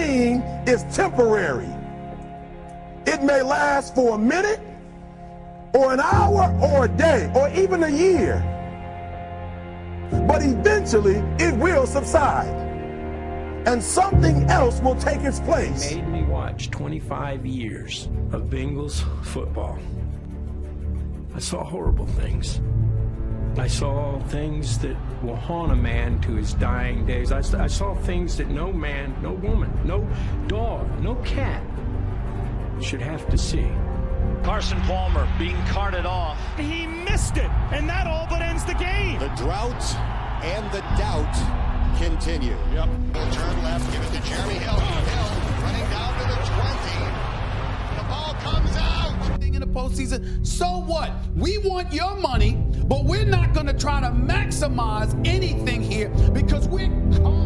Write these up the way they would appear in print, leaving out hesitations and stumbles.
pain is temporary. It may last for a minute, or an hour, or a day, or even a year. But eventually, it will subside, and something else will take its place. Made me watch 25 years of Bengals football. I saw horrible things. I saw things that will haunt a man to his dying days. I saw things that no man, no woman, no dog, no cat should have to see. Carson Palmer being carted off. He missed it, and that all but ends the game. The drought and the doubt continue. Yep. He'll turn left, give it to Jeremy Hill. Hill running down to the 20. The ball comes out. In the postseason, so what? We want your money, but we're not going to try to maximize anything here because we're comfortable.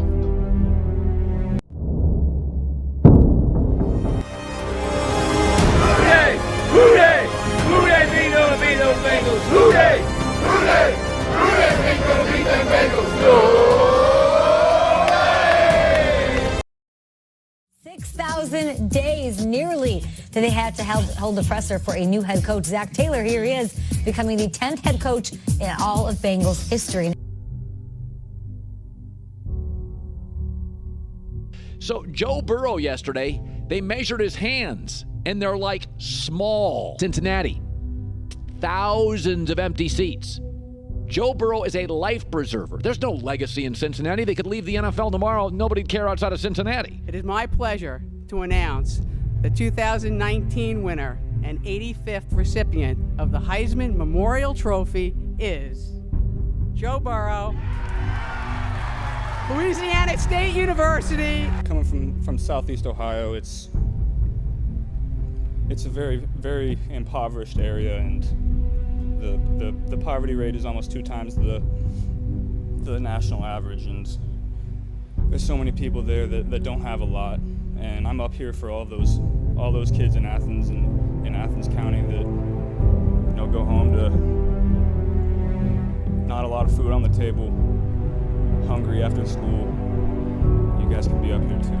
Hooray! Hooray! Hooray! Beat those Bengals! Hooray! Hooray! Hooray! Beat them Bengals! Hooray! 6,000 days nearly that they had to hold the presser for a new head coach. Zach Taylor, here he is, becoming the 10th head coach in all of Bengals history. So Joe Burrow yesterday, they measured his hands, and they're like small. Cincinnati, thousands of empty seats. Joe Burrow is a life preserver. There's no legacy in Cincinnati. They could leave the NFL tomorrow. Nobody'd care outside of Cincinnati. It is my pleasure to announce the 2019 winner and 85th recipient of the Heisman Memorial Trophy is Joe Burrow, Louisiana State University. Coming from Southeast Ohio, it's a very, very impoverished area, and the poverty rate is almost 2 times the national average, and there's so many people there that don't have a lot, and I'm up here for all those kids in Athens and in Athens County that go home to not a lot of food on the table, hungry after school. You guys can be up here too.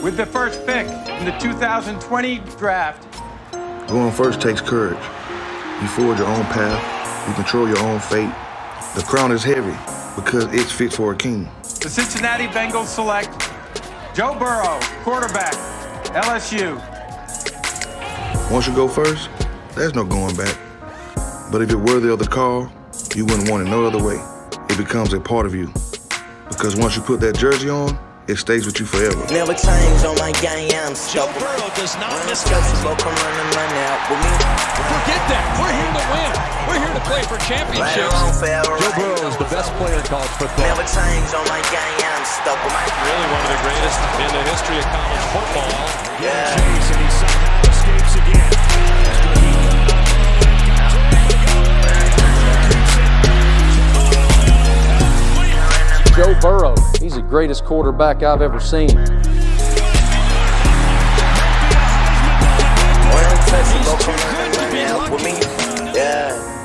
With the first pick in the 2020 draft. Going first takes courage. You forge your own path. You control your own fate. The crown is heavy because it's fit for a king. The Cincinnati Bengals select Joe Burrow, quarterback, LSU. Once you go first, there's no going back. But if you're worthy of the call, you wouldn't want it no other way. It becomes a part of you. Because once you put that jersey on, it stays with you forever. Never change on my game, I'm Joe Burrow does not miss guys. Forget that. We're here to win. We're here to play for championships. Joe Burrow is the best player in college football. Never change on my game, I'm stuck with my Really one of the greatest in the history of college football. Yeah. Chase, and he somehow escapes again. Joe Burrow, he's the greatest quarterback I've ever seen.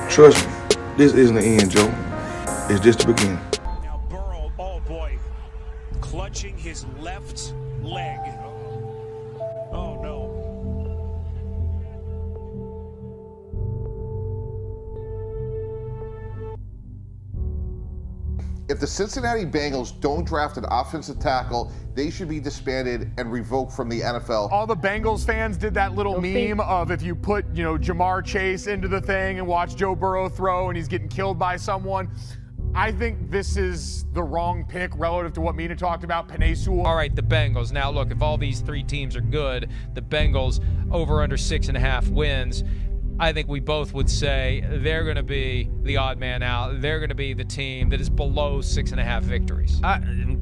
Trust me, this isn't the end, Joe. It's just the beginning. Now Burrow, oh boy, clutching his left leg. Oh no. If the Cincinnati Bengals don't draft an offensive tackle, they should be disbanded and revoked from the NFL. All the Bengals fans did that little meme of if you put, Jamar Chase into the thing and watch Joe Burrow throw and he's getting killed by someone. I think this is the wrong pick relative to what Mina talked about, Penei Sewell. All right, the Bengals. Now, look, if all these 3 teams are good, the Bengals over under 6.5 wins. I think we both would say they're going to be the odd man out. They're going to be the team that is below 6.5 victories.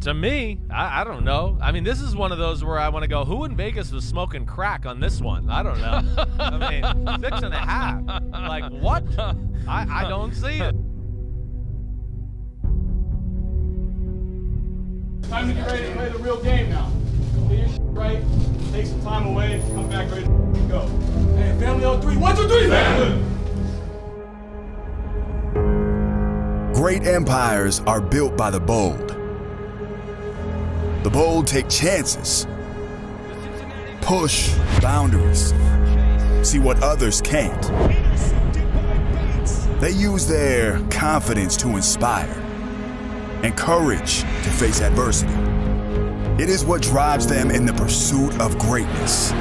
To me, I don't know. I mean, this is one of those where I want to go, who in Vegas was smoking crack on this one? I don't know. I mean, 6.5. Like, what? I don't see it. Time to get ready to play the real game now. Get your shit right, take some time away, come back ready to go. Hey, family on 3. 1, 2, 3, family! Great empires are built by the bold. The bold take chances, push boundaries, see what others can't. They use their confidence to inspire and courage to face adversity. It is what drives them in the pursuit of greatness.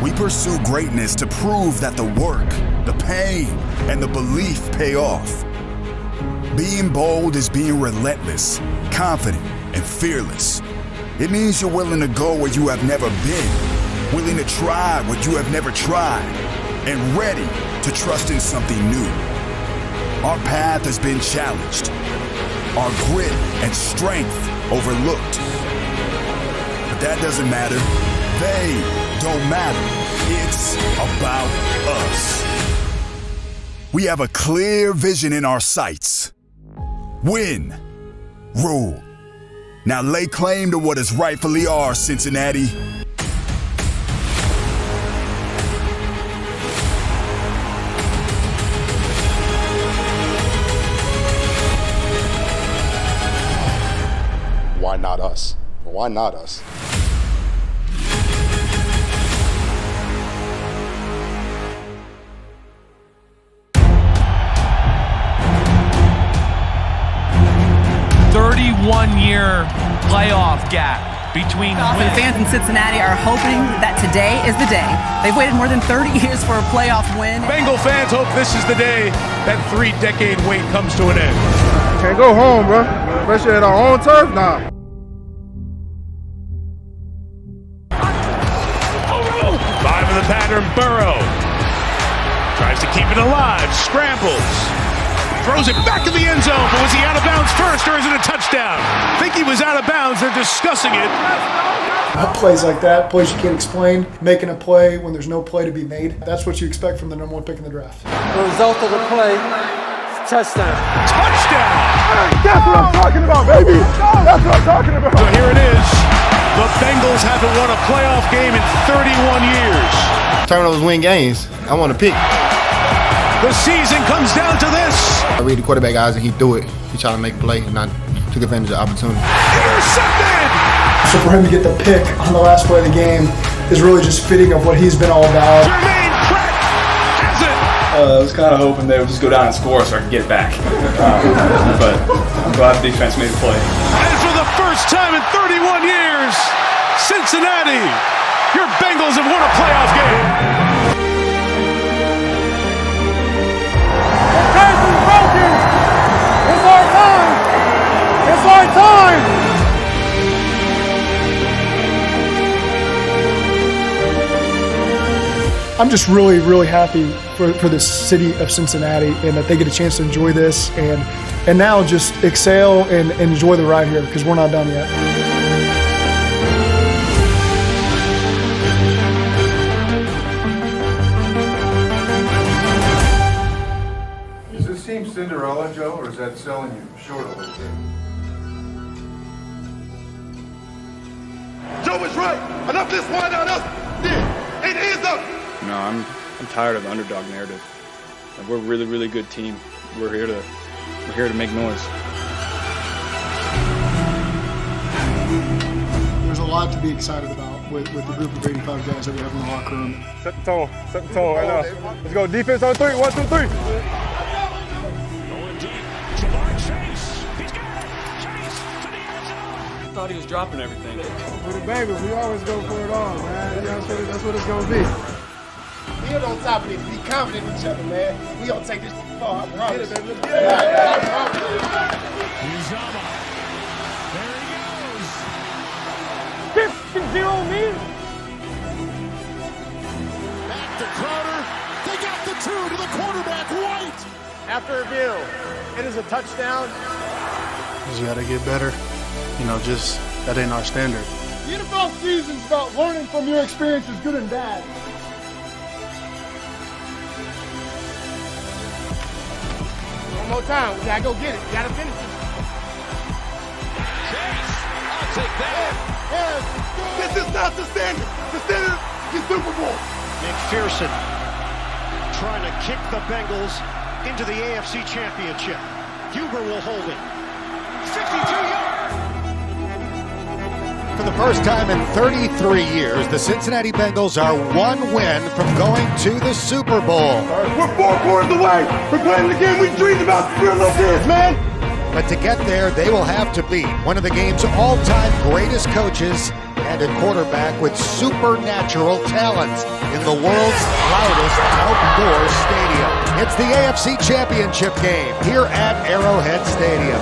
We pursue greatness to prove that the work, the pain, and the belief pay off. Being bold is being relentless, confident, and fearless. It means you're willing to go where you have never been, willing to try what you have never tried, and ready to trust in something new. Our path has been challenged, our grit and strength overlooked. But that doesn't matter. They don't matter. It's about us. We have a clear vision in our sights. Win. Rule. Now lay claim to what is rightfully ours, Cincinnati. Why not us? Why not us? One-year playoff gap between wins. Fans in Cincinnati are hoping that today is the day. They've waited more than 30 years for a playoff win. Bengal fans hope this is the day that 3-decade wait comes to an end. Can't go home, bro. Especially at our own turf, nah. Five in the pattern, Burrow. Tries to keep it alive, scrambles. Throws it back to the end zone, but was he out of bounds first or is it a touchdown? I think he was out of bounds. They're discussing it. Plays like that, plays you can't explain, making a play when there's no play to be made. That's what you expect from the number 1 pick in the draft. The result of the play, touchdown. Touchdown! That's what I'm talking about, baby. That's what I'm talking about. So here it is. The Bengals haven't won a playoff game in 31 years. Turnovers win games. I want to pick. The season comes down to this. I read the quarterback eyes and he threw it. He tried to make a play and I took advantage of the opportunity. Intercepted! So for him to get the pick on the last play of the game is really just fitting of what he's been all about. Jermaine Pratt has it! I was kind of hoping they would just go down and score so I could get it back. But I'm glad the defense made a play. And for the first time in 31 years, Cincinnati, your Bengals have won a playoff game. It's our time! It's our time! I'm just really, really happy for the city of Cincinnati and that they get a chance to enjoy this and now just excel and enjoy the ride here because we're not done yet. Does this seem Cinderella, Joe, or is that selling you short a little bit? Joe was right. Enough of this why not us. It is up. No, I'm tired of the underdog narrative. We're a really, really good team. We're here to make noise. There's a lot to be excited about with the group of 85 guys that we have in the locker room. Set the tone right now. Let's go, defense on 3, 1, 2, 3. Going deep, Jamar Chase. He's got it. Chase to the end zone. I thought he was dropping everything. With the Bengals, we always go for it all, man. That's what it's going to be. Build on top of this. Be confident in each other, man. We gonna take this far. I promise. Uzama. There he goes. 50-0 me. Back to Crowder. They got the 2 to the quarterback, White. After review, it is a touchdown. Just gotta get better. Just that ain't our standard. The NFL season's about learning from your experiences, good and bad. One more time. We gotta go get it. We gotta finish it. Chase. I'll take that. Yes. This is not the standard. The standard is Super Bowl. McPherson trying to kick the Bengals into the AFC Championship. Huber will hold it. 52 yards. For the first time in 33 years, the Cincinnati Bengals are one win from going to the Super Bowl. We're 4 quarters away from playing the game we dreamed about for a little kids, man. But to get there, they will have to beat one of the game's all-time greatest coaches and a quarterback with supernatural talent in the world's loudest outdoor stadium. It's the AFC Championship game here at Arrowhead Stadium.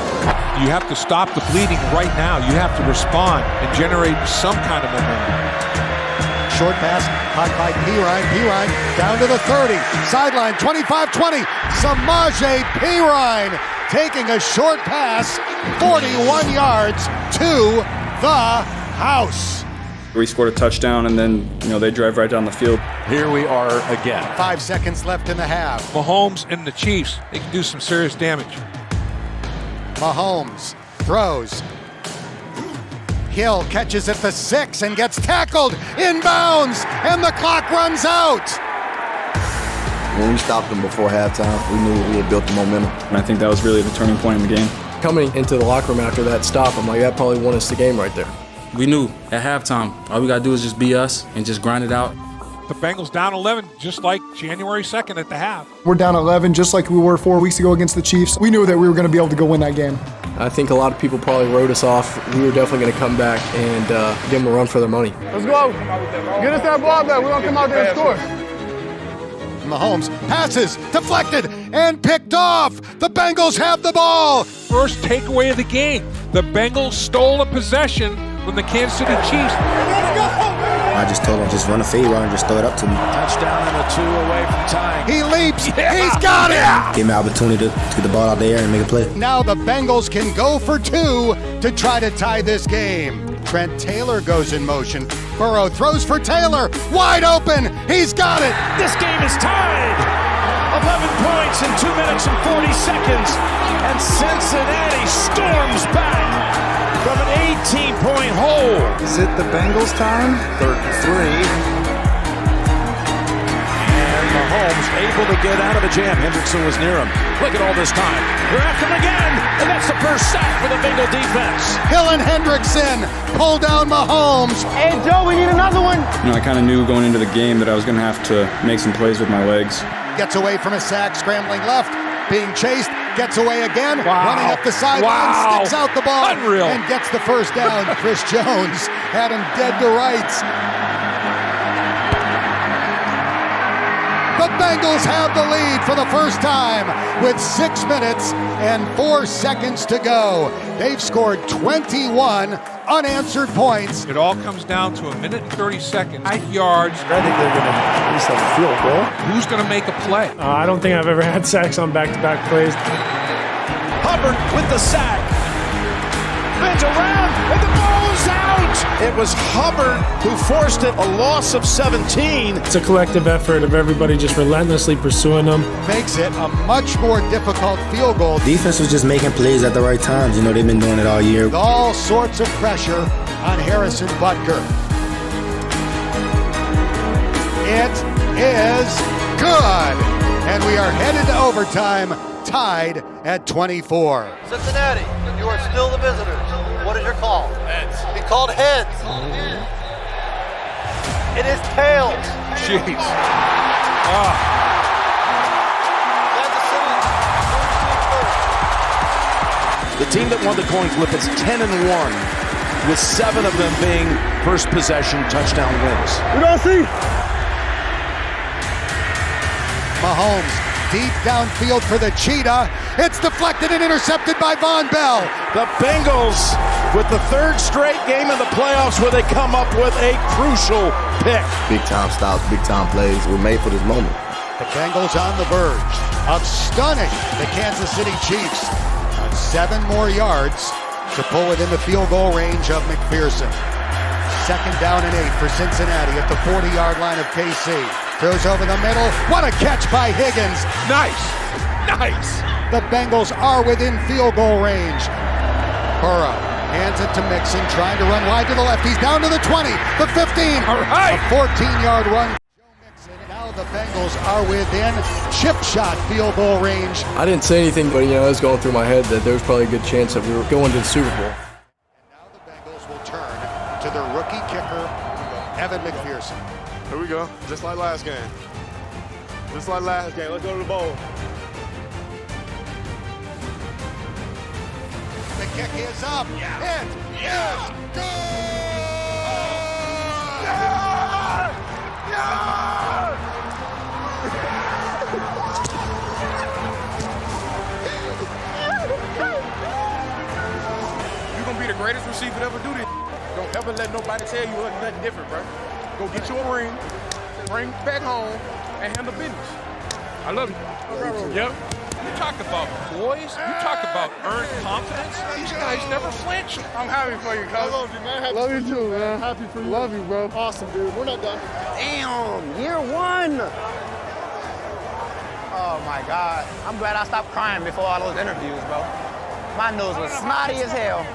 You have to stop the bleeding right now. You have to respond and generate some kind of momentum. Short pass, caught by Pirine. Pirine down to the 30. Sideline, 25-20. Samaje Pirine taking a short pass, 41 yards to the house. We scored a touchdown, and then they drive right down the field. Here we are again. 5 seconds left in the half. Mahomes and the Chiefs, they can do some serious damage. Mahomes throws. Hill catches at the 6 and gets tackled inbounds, and the clock runs out. When we stopped them before halftime, we knew we had built the momentum. And I think that was really the turning point in the game. Coming into the locker room after that stop, I'm like, that probably won us the game right there. We knew at halftime, all we got to do is just be us and just grind it out. The Bengals down 11, just like January 2nd at the half. We're down 11, just like we were 4 weeks ago against the Chiefs. We knew that we were going to be able to go win that game. I think a lot of people probably wrote us off. We were definitely going to come back and give them a run for their money. Let's go. Get us that ball back. We're going to come out there and score. Mahomes passes, deflected, and picked off. The Bengals have the ball. First takeaway of the game. The Bengals stole a possession from the Kansas City Chiefs. Let's go. I just told him, just run a fade route and just throw it up to me. Touchdown and a 2 away from tying. He leaps. Yeah. He's got it. Give me an opportunity to get the ball out there and make a play. Now the Bengals can go for 2 to try to tie this game. Trent Taylor goes in motion. Burrow throws for Taylor. Wide open. He's got it. This game is tied. 11 points in 2 minutes and 40 seconds. And Cincinnati storms back from an 18-point hole. Is it the Bengals time? 3rd and 3. And Mahomes able to get out of the jam. Hendrickson was near him. Look at all this time. They're after him again, and that's the first sack for the Bengal defense. Hill and Hendrickson pull down Mahomes. Hey, Joe, we need another one. I kind of knew going into the game that I was going to have to make some plays with my legs. Gets away from a sack, scrambling left, being chased, gets away again, running up the sideline, sticks out the ball, and gets the first down. Chris Jones had him dead to rights. The Bengals have the lead for the first time with 6 minutes and 4 seconds to go. They've scored 21 unanswered points. It all comes down to 1 minute and 30 seconds, 8 yards. I think they're going to at least have a field goal. Who's going to make a play? I don't think I've ever had sacks on back-to-back plays. Hubbard with the sack. Bends around, and the ball's out. It was Hubbard who forced it, a loss of 17. It's a collective effort of everybody just relentlessly pursuing them. Makes it a much more difficult field goal. Defense was just making plays at the right times. They've been doing it all year. With all sorts of pressure on Harrison Butker. It is good. And we are headed to overtime, tied at 24. Cincinnati, you are still the visitors. What is your call? Heads. He called heads. It is tails. Jeez. The team that won the coin flip is 10-1, with 7 of them being first possession touchdown wins. We don't see. Mahomes deep downfield for the Cheetah. It's deflected and intercepted by Von Bell. The Bengals with the 3rd straight game in the playoffs where they come up with a crucial pick. Big time stops, big time plays. We're made for this moment. The Bengals on the verge of stunning the Kansas City Chiefs on 7 more yards to pull within the field goal range of McPherson. 2nd down and 8 for Cincinnati at the 40-yard line of KC. Throws over the middle. What a catch by Higgins. Nice. The Bengals are within field goal range. Burrow hands it to Mixon, trying to run wide to the left. He's down to the 20, the 15. All right. A 14-yard run. Joe Mixon. Now the Bengals are within chip shot field goal range. I didn't say anything, but it was going through my head that there was probably a good chance that we were going to the Super Bowl. And now the Bengals will turn to the rookie kicker, Evan McPherson. Here we go. Just like last game. Just like last game. Let's go to the bowl. The kick is up. It is good! You're going to be the greatest receiver to ever do this. Don't ever let nobody tell you nothing different, bro. Go get you a ring, bring it back home, and handle business. I love you. Yep. You talk about poise. You talk about earned confidence. These guys never flinch. I'm happy for you, cuz. I love you, man. Love you too, man. Happy for you. Love you, bro. Awesome, dude. We're not done. Damn, year one. Oh, my God. I'm glad I stopped crying before all those interviews, bro. My nose was snotty as hell.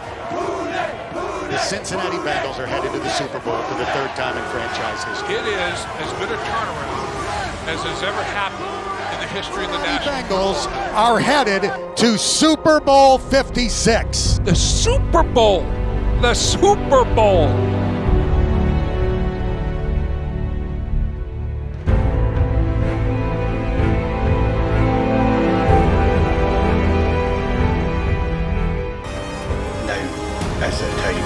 The Cincinnati Bengals are headed to the Super Bowl for the third time in franchise history. It is as good a turnaround as has ever happened in the history of the National Bengals are headed to Super Bowl 56. The Super Bowl. The Super Bowl. I said, tell you,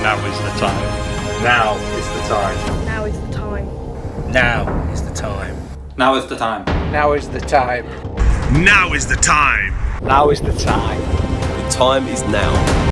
now is the time. Now is the time. Now is the time. Now is the time. Now is the time. Now is the time. Now is the time. Now is the time. The time is now.